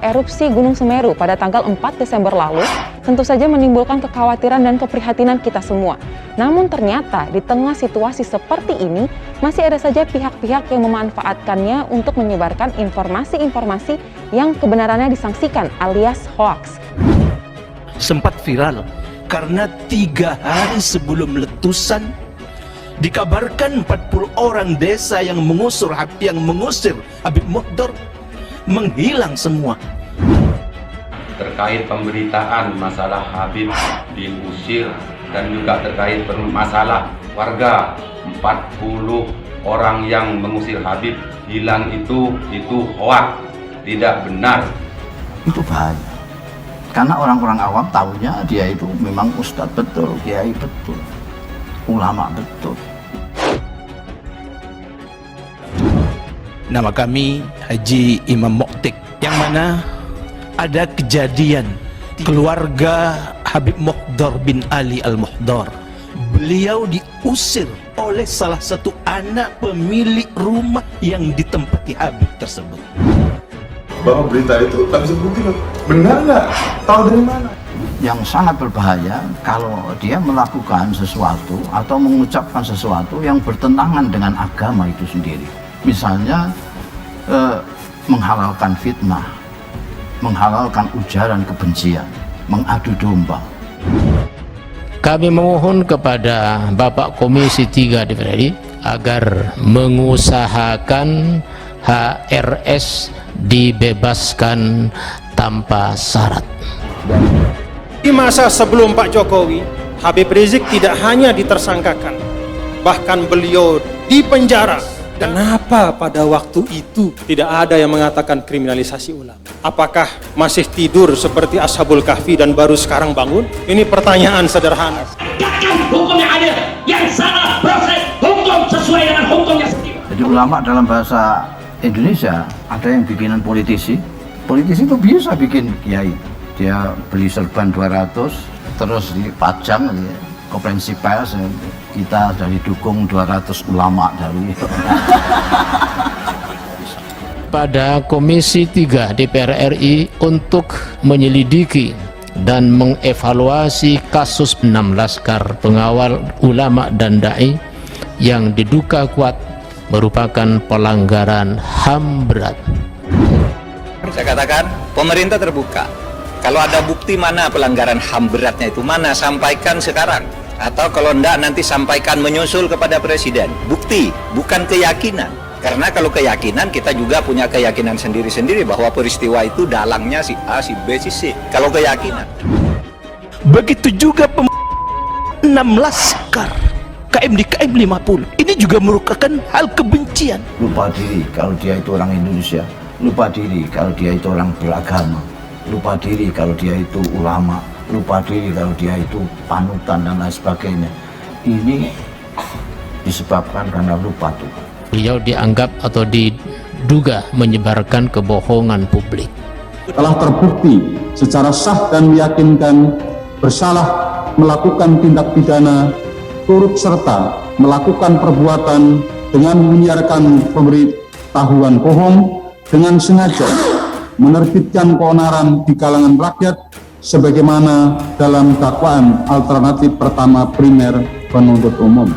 erupsi Gunung Semeru pada tanggal 4 Desember lalu tentu saja menimbulkan kekhawatiran dan keprihatinan kita semua. Namun ternyata di tengah situasi seperti ini masih ada saja pihak-pihak yang memanfaatkannya untuk menyebarkan informasi-informasi yang kebenarannya disangsikan alias hoax. Sempat viral karena 3 hari sebelum letusan dikabarkan 40 orang desa yang mengusir Habib Mukhdar menghilang semua. Terkait pemberitaan masalah Habib diusir dan juga terkait masalah warga 40 orang yang mengusir Habib hilang itu hoak, tidak benar. Itu bahaya. Karena orang-orang awam tahunya dia itu memang ustadz betul, kiai betul, ulama betul. Nama kami Haji Imam Muktik, yang mana ada kejadian keluarga Habib Mukhdar bin Ali Al-Mukhdar. Beliau diusir oleh salah satu anak pemilik rumah yang ditempati Habib tersebut. Bahwa berita itu tak bisa bukti, benar nggak? Tahu dari mana? Yang sangat berbahaya kalau dia melakukan sesuatu atau mengucapkan sesuatu yang bertentangan dengan agama itu sendiri. Misalnya menghalalkan fitnah, menghalalkan ujaran kebencian, mengadu domba. Kami memohon kepada Bapak Komisi 3 DPR RI agar mengusahakan HRS dibebaskan tanpa syarat. Di masa sebelum Pak Jokowi, Habib Rizik tidak hanya ditersangkakan, bahkan beliau dipenjara. Kenapa pada waktu itu tidak ada yang mengatakan kriminalisasi ulama? Apakah masih tidur seperti Ashabul Kahfi dan baru sekarang bangun? Ini pertanyaan sederhana. Tegakkan hukum yang adil, yang salah proses hukum sesuai dengan hukum yang setiap. Jadi ulama dalam bahasa Indonesia ada yang bikinan politisi. Politisi itu bisa bikin kiai. Dia beli serban 200 terus dipajang konferensi pers, kita dari dukung 200 ulama dari Pada Komisi 3 DPR RI untuk menyelidiki dan mengevaluasi kasus 6 laskar pengawal ulama dan dai yang diduga kuat merupakan pelanggaran HAM berat. Saya katakan pemerintah terbuka. Kalau ada bukti mana pelanggaran HAM beratnya itu mana, sampaikan sekarang. Atau kalau enggak nanti sampaikan menyusul kepada Presiden. Bukti, bukan keyakinan. Karena kalau keyakinan kita juga punya keyakinan sendiri-sendiri bahwa peristiwa itu dalangnya si A, si B, si C. Kalau keyakinan. Begitu juga 6 laskar KM di KM 50. Ini juga merupakan hal kebencian. Lupa diri kalau dia itu orang Indonesia. Lupa diri kalau dia itu orang beragama. Lupa diri kalau dia itu ulama. Lupa diri kalau dia itu panutan dan lain sebagainya. Ini disebabkan karena lupa Tuhan. Beliau dianggap atau diduga menyebarkan kebohongan publik. Telah terbukti secara sah dan meyakinkan bersalah melakukan tindak pidana turut serta melakukan perbuatan dengan menyiarkan pemberitahuan bohong dengan sengaja menerbitkan keonaran di kalangan rakyat sebagaimana dalam dakwaan alternatif pertama primer penuntut umum.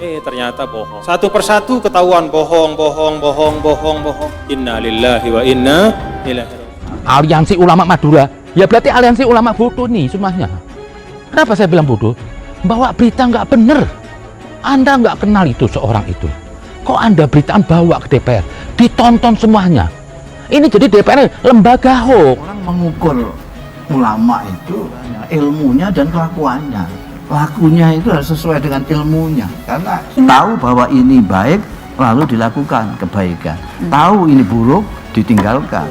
Ternyata bohong. Satu persatu ketahuan bohong. Inna lillahi wa inna ilaihi raji'un. Aliansi Ulama Madura, ya berarti aliansi ulama bodoh nih semuanya. Kenapa saya bilang bodoh? Bawa berita nggak bener. Anda nggak kenal itu seorang itu. Kok Anda beritaan bawa ke DPR? Ditonton semuanya. Ini jadi DPR lembaga hoax. Orang mengukur ulama itu ilmunya dan kelakuannya. Lakunya itu harus sesuai dengan ilmunya. Karena tahu bahwa ini baik, lalu dilakukan kebaikan. Tahu ini buruk, ditinggalkan.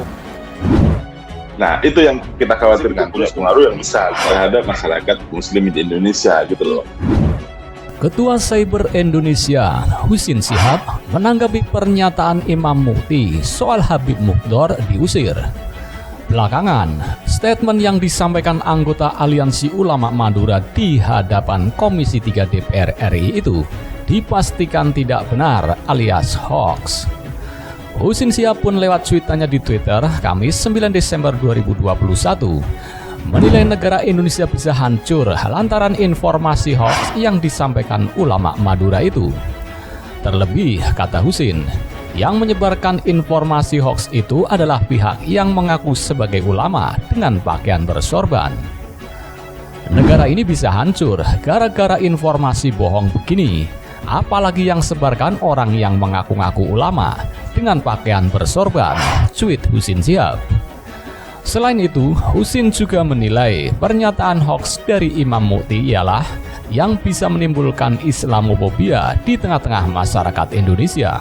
Nah, itu yang kita khawatirkan, punya pengaruh yang besar terhadap masyarakat muslim di Indonesia gitu loh. Ketua Cyber Indonesia, Husin Shihab, menanggapi pernyataan Imam Mukti soal Habib Mukhdar diusir. Belakangan, statement yang disampaikan anggota Aliansi Ulama Madura di hadapan Komisi 3 DPR RI itu dipastikan tidak benar alias hoax. Husin Shihab pun lewat cuitannya di Twitter Kamis 9 Desember 2021 menilai negara Indonesia bisa hancur lantaran informasi hoax yang disampaikan ulama Madura itu. Terlebih, kata Husin, yang menyebarkan informasi hoax itu adalah pihak yang mengaku sebagai ulama dengan pakaian bersorban. Negara ini bisa hancur gara-gara informasi bohong begini, apalagi yang sebarkan orang yang mengaku-ngaku ulama dengan pakaian bersorban, tweet Husin Shihab. Selain itu, Husin juga menilai pernyataan hoax dari Imam Mukti ialah yang bisa menimbulkan Islamofobia di tengah-tengah masyarakat Indonesia.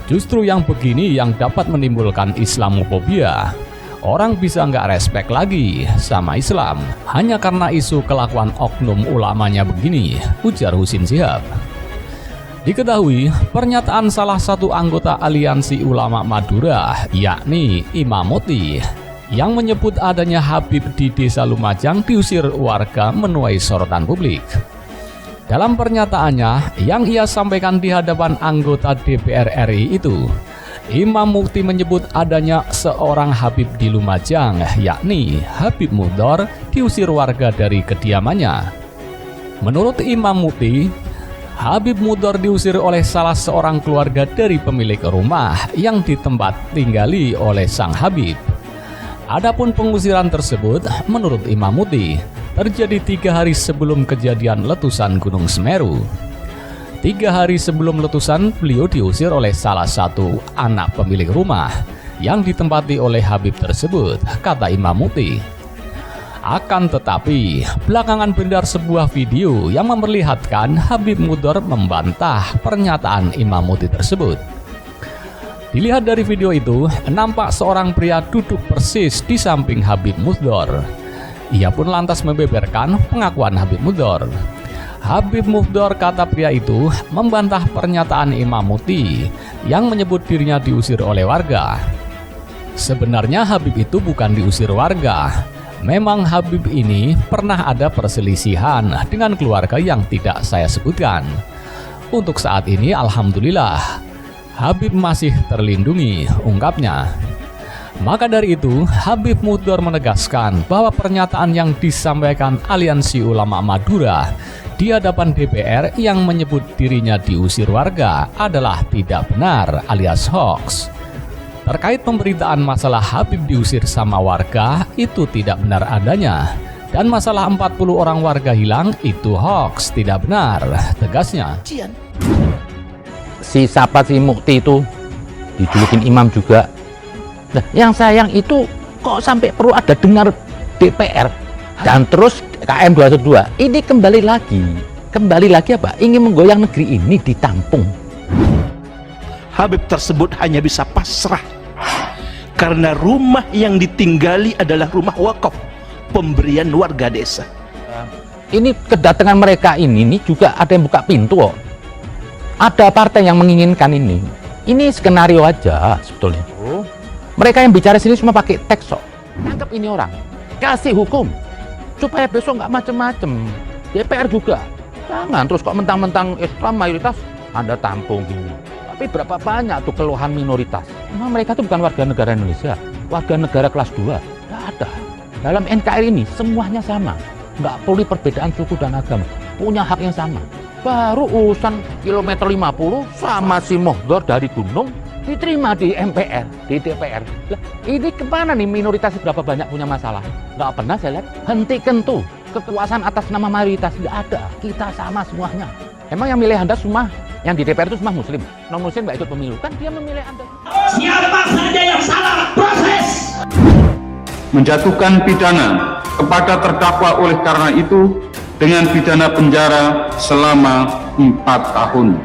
Justru yang begini yang dapat menimbulkan Islamofobia. Orang bisa nggak respek lagi sama Islam hanya karena isu kelakuan oknum ulamanya begini, ujar Husin Shihab. Diketahui, pernyataan salah satu anggota Aliansi Ulama Madura, yakni Imam Mukti, yang menyebut adanya Habib di Desa Lumajang diusir warga menuai sorotan publik. Dalam pernyataannya yang ia sampaikan di hadapan anggota DPR RI itu, Imam Mukti menyebut adanya seorang Habib di Lumajang, yakni Habib Mukdor, diusir warga dari kediamannya. Menurut Imam Mukti, Habib Mukdor diusir oleh salah seorang keluarga dari pemilik rumah yang ditempat tinggali oleh sang Habib. Adapun pengusiran tersebut, menurut Imam Mukti, terjadi 3 hari sebelum kejadian letusan Gunung Semeru. 3 hari sebelum letusan, beliau diusir oleh salah satu anak pemilik rumah yang ditempati oleh Habib tersebut, kata Imam Mukti. Akan tetapi, belakangan beredar sebuah video yang memperlihatkan Habib Mukdor membantah pernyataan Imam Mukti tersebut. Dilihat dari video itu, nampak seorang pria duduk persis di samping Habib Mukdor. Ia pun lantas membeberkan pengakuan Habib Mukdor. Habib Mukdor, kata pria itu, membantah pernyataan Imam Mukti yang menyebut dirinya diusir oleh warga. Sebenarnya Habib itu bukan diusir warga. Memang Habib ini pernah ada perselisihan dengan keluarga yang tidak saya sebutkan. Untuk saat ini, alhamdulillah, Habib masih terlindungi, ungkapnya. Maka dari itu, Habib Mukdor menegaskan bahwa pernyataan yang disampaikan Aliansi Ulama Madura di hadapan DPR yang menyebut dirinya diusir warga adalah tidak benar alias hoax. Terkait pemberitaan masalah Habib diusir sama warga, itu tidak benar adanya. Dan masalah 40 orang warga hilang, itu hoax, tidak benar, tegasnya. Si Mukti itu dijulukin imam juga. Nah, yang sayang itu kok sampai perlu ada dengar DPR dan terus KM 212 ini kembali lagi apa? Ingin menggoyang negeri ini ditampung. Habib tersebut hanya bisa pasrah karena rumah yang ditinggali adalah rumah wakaf pemberian warga desa. Ini kedatangan mereka ini juga ada yang buka pintu kok. Ada partai yang menginginkan ini. Ini skenario aja sebetulnya. Mereka yang bicara sini cuma pakai teks kok. Tangkap ini orang, kasih hukum supaya besok nggak macem-macem. DPR juga jangan terus kok mentang-mentang Islam mayoritas Anda tampung gini. Tapi berapa banyak tuh keluhan minoritas? Nah, mereka tuh bukan warga negara Indonesia, warga negara kelas 2. Nggak ada. Dalam NKRI ini semuanya sama, nggak perlu perbedaan suku dan agama, punya hak yang sama. Baru urusan kilometer 50 sama si Mukdor dari gunung diterima di MPR, di DPR. Lah, ini kemana nih minoritas berapa banyak punya masalah? Nggak pernah saya lihat. Hentikan tuh kekuasaan atas nama mayoritas, nggak ada. Kita sama semuanya. Emang yang milih Anda semua, yang di DPR itu semua Muslim. Non-Muslim nggak ikut pemilu, kan dia memilih Anda. Siapa saja yang salah, proses. Menjatuhkan pidana kepada terdakwa oleh karena itu dengan pidana penjara selama 4 tahun.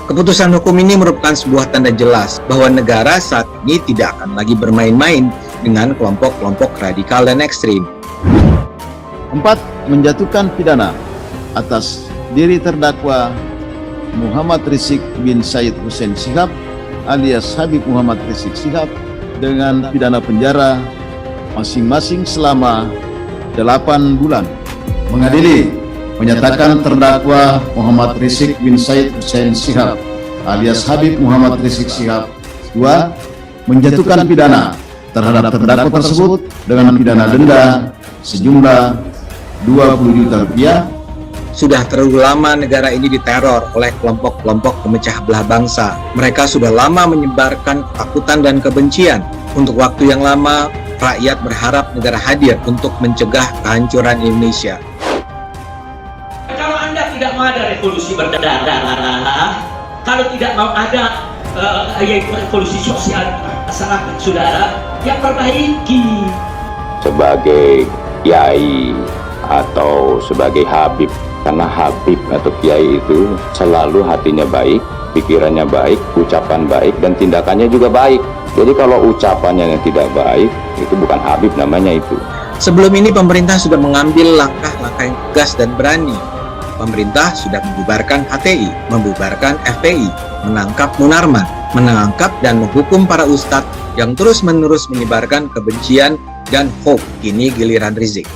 Keputusan hukum ini merupakan sebuah tanda jelas bahwa negara saat ini tidak akan lagi bermain-main dengan kelompok-kelompok radikal dan ekstrim. 4. Menjatuhkan pidana atas diri terdakwa Muhammad Rizik bin Syed Hussein Shihab alias Habib Muhammad Rizik Shihab dengan pidana penjara masing-masing selama 8 bulan. Mengadili menyatakan terdakwa Muhammad Rizik bin Syed Hussein Shihab alias Habib Muhammad Rizik Syihab. 2. Menjatuhkan pidana terhadap terdakwa tersebut dengan pidana denda sejumlah 20 juta rupiah. Sudah terlalu lama negara ini diteror oleh kelompok-kelompok pemecah belah bangsa. Mereka sudah lama menyebarkan ketakutan dan kebencian. Untuk waktu yang lama, rakyat berharap negara hadir untuk mencegah kehancuran Indonesia. Kalau Anda tidak mau ada revolusi berdarah, kalau tidak mau ada revolusi sosial masyarakat, saudara, ya perbaiki. Sebagai kiai atau sebagai habib, karena habib atau kiai itu selalu hatinya baik, pikirannya baik, ucapan baik, dan tindakannya juga baik. Jadi kalau ucapannya yang tidak baik, itu bukan habib namanya itu. Sebelum ini pemerintah sudah mengambil langkah-langkah yang tegas dan berani. Pemerintah sudah membubarkan HTI, membubarkan FPI, menangkap Munarman, menangkap dan menghukum para ustadz yang terus-menerus menyebarkan kebencian dan hoax. Kini giliran Rizik.